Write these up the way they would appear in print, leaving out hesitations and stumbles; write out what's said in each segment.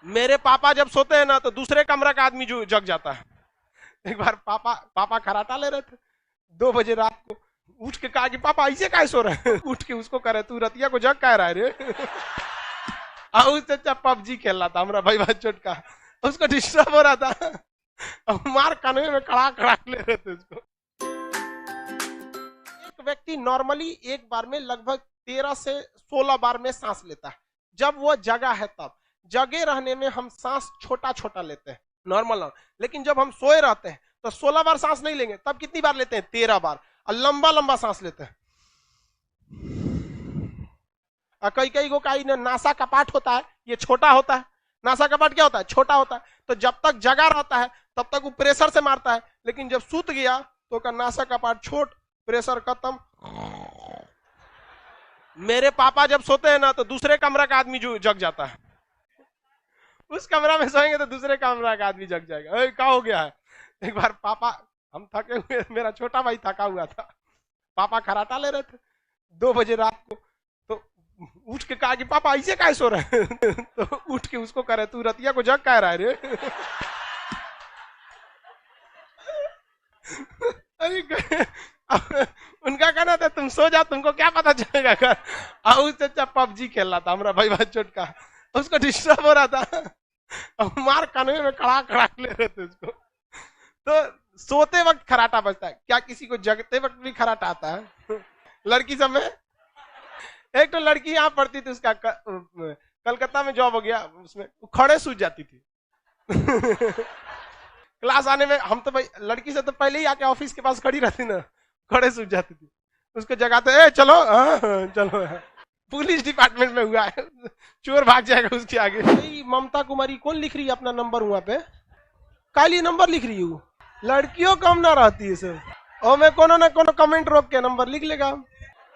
मेरे पापा जब सोते हैं ना तो दूसरे कमरा का आदमी जो जग जाता है। एक बार पापा पापा खराटा ले रहे थे 2 बजे रात को। उठ के कहा कि पापा ऐसे काहे सो रहे हैं। उठ के उसको कह रहे तू रतिया को जग कह रहा है रे। उससे पबजी खेल रहा था हमारा भाई भाई छोटका, उसको डिस्टर्ब हो रहा था। अब मार कानवे में कड़ा कड़ा ले रहे थे उसको। एक व्यक्ति नॉर्मली एक बार में लगभग 13 से 16 बार में सांस लेता है जब वो जगा है तब। जगे रहने में हम सांस छोटा छोटा लेते हैं नॉर्मल, लेकिन जब हम सोए रहते हैं तो 16 बार सांस नहीं लेंगे, तब कितनी बार लेते हैं 13 बार, और लंबा लंबा सांस लेते हैं। कई कई को कई नासा कपाट होता है, ये छोटा होता है। नासा कपाट क्या होता है? छोटा होता है। तो जब तक जगा रहता है तब तक वो प्रेशर से मारता है, लेकिन जब सूत गया तो का नासा कपाट छोट, प्रेशर खत्म। मेरे पापा जब सोते हैं ना तो दूसरे कमरा का आदमी जो जग जाता है। उस कमरा में सोएंगे तो दूसरे कमरा का आदमी जग जाएगा। क्या हो गया है? एक बार पापा, हम थके हुए, मेरा छोटा भाई थका हुआ था, पापा खराटा ले रहे थे 2 बजे रात को। तो उठ के कहा कि पापा ऐसे काहे सो रहे हैं। तो उठ के उसको कह रहे तू रतिया को जग कह रहा है रे। उनका कहना था तुम सो जा, तुमको क्या पता चलेगा। उससे पबजी खेल रहा था हमारा भाई भाई छोटका, उसको डिस्टर्ब हो रहा था। अब मार कानवे में कड़ा कड़ा ले रहे थे उसको। तो सोते वक्त खराटा बजता है, क्या किसी को जगते वक्त भी खराटा आता है? लड़की सब में एक तो लड़की यहाँ पढ़ती थी, उसका कलकत्ता में जॉब हो गया, उसमें खड़े सूझ जाती थी। क्लास आने में हम तो भाई लड़की से तो पहले ही आके ऑफिस के पास खड़ी रहती ना, खड़े सूझ जाती थी। उसको जगाते ए चलो चलो। पुलिस डिपार्टमेंट में हुआ है, चोर भाग जाएगा उसके आगे। ममता कुमारी कौन लिख रही है अपना नंबर वहां पे? काली नंबर लिख रही हूँ। लड़कियों कम ना रहती है सर, और मैं कोनो ना कोनो कमेंट रोक के नंबर लिख लेगा।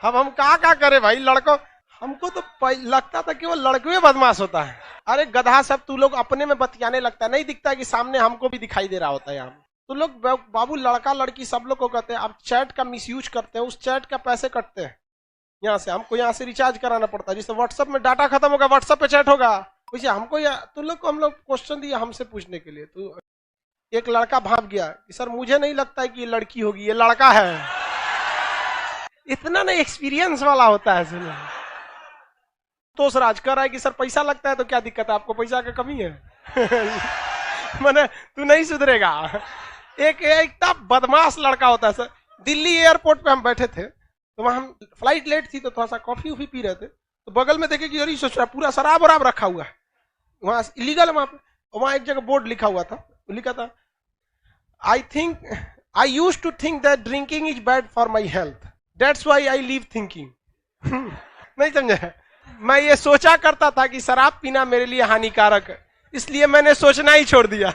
अब हम क्या करे भाई, लड़कों हमको तो लगता था कि वो लड़के बदमाश होता है। अरे गधा सब तू लोग अपने में बतियाने लगता है, नहीं दिखता है कि सामने हमको भी दिखाई दे रहा होता है। यहाँ तो लोग बाबू लड़का लड़की सब लोग को कहते हैं, आप चैट का मिसयूज करते हैं, उस चैट का पैसे कटते हैं यहाँ से। हमको यहाँ से रिचार्ज कराना पड़ता है, जिससे व्हाट्सएप में डाटा खत्म होगा व्हाट्सएप पे चैट होगा। वैसे हमको तुम लोग को हम लोग क्वेश्चन दिया हमसे पूछने के लिए। तो एक लड़का भाग गया कि सर मुझे नहीं लगता है कि ये लड़की होगी, ये लड़का है। इतना नहीं एक्सपीरियंस वाला होता है। सुनो तो राज कर रहा है कि सर पैसा लगता है तो क्या दिक्कत है, आपको पैसा का कमी है। मैंने तू नहीं सुधरेगा। एक इतना बदमाश लड़का होता है सर। दिल्ली एयरपोर्ट पे हम बैठे थे, तो वहां हम फ्लाइट लेट थी तो थोड़ा सा कॉफी उफी पी रहे थे, तो बगल में देखे कि अरे सोच रहा पूरा शराब वराब रखा हुआ है, वहां इलीगल है वहां पे। वहां एक जगह बोर्ड लिखा हुआ था, लिखा था I used to think that drinking is bad for my health. That's why I live thinking. नहीं समझे? मैं ये सोचा करता था कि शराब पीना मेरे लिए हानिकारक है, इसलिए मैंने सोचना ही छोड़ दिया।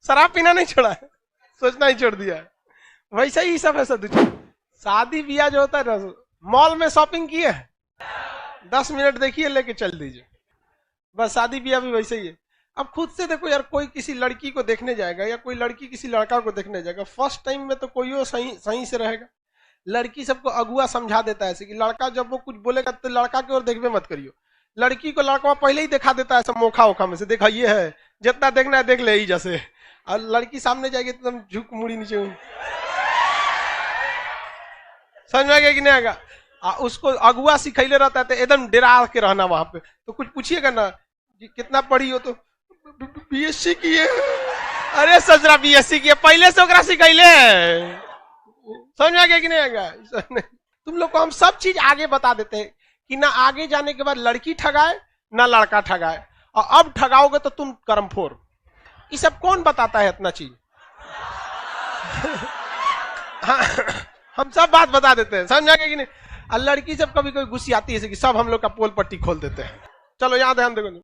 शराब पीना नहीं छोड़ा है, सोचना ही छोड़ दिया है। वैसा ही सब है सर। शादी ब्याह जो होता है ना, मॉल में शॉपिंग किए है, 10 मिनट देखिए लेके चल दीजिए, बस शादी ब्याह भी वैसे ही है। अब खुद से देखो यार, कोई किसी लड़की को देखने जाएगा या कोई लड़की किसी लड़का को देखने जाएगा, फर्स्ट टाइम में तो कोई सही से रहेगा। लड़की सबको अगुआ समझा देता है कि लड़का जब वो कुछ बोलेगा तो लड़का की ओर देखबे मत करियो। लड़की को लड़का पहले ही दिखा देता है सब मोखा ओखा में से, देखा ये है, जितना देखना है देख ले ही जैसे। और लड़की सामने जाएगी एकदम झुक मुड़ी नीचे, समझ में आ गया कि नहीं आएगा? उसको अगुआ सिखैले रहता है तो एकदम डरा के रहना वहां पे। तो कुछ पूछिएगा ना कितना पढ़ी हो, तो बीएससी की है। अरे सजरा बीएससी की है, पहले से ओकरा सिखैले। समझ में आ गया कि नहीं आएगा? तुम लोग को हम सब चीज आगे बता देते हैं कि ना आगे जाने के बाद लड़की ठगाए ना लड़का ठगाए, और अब ठगाओगे तो तुम कर्मफोर। ये सब कौन बताता है इतना चीज? हम सब बात बता देते हैं, समझ आ गया कि नहीं? और लड़की सब कभी कभी गुस्सी आती है कि सब हम लोग का पोल पट्टी खोल देते हैं। चलो यहाँ ध्यान देखो।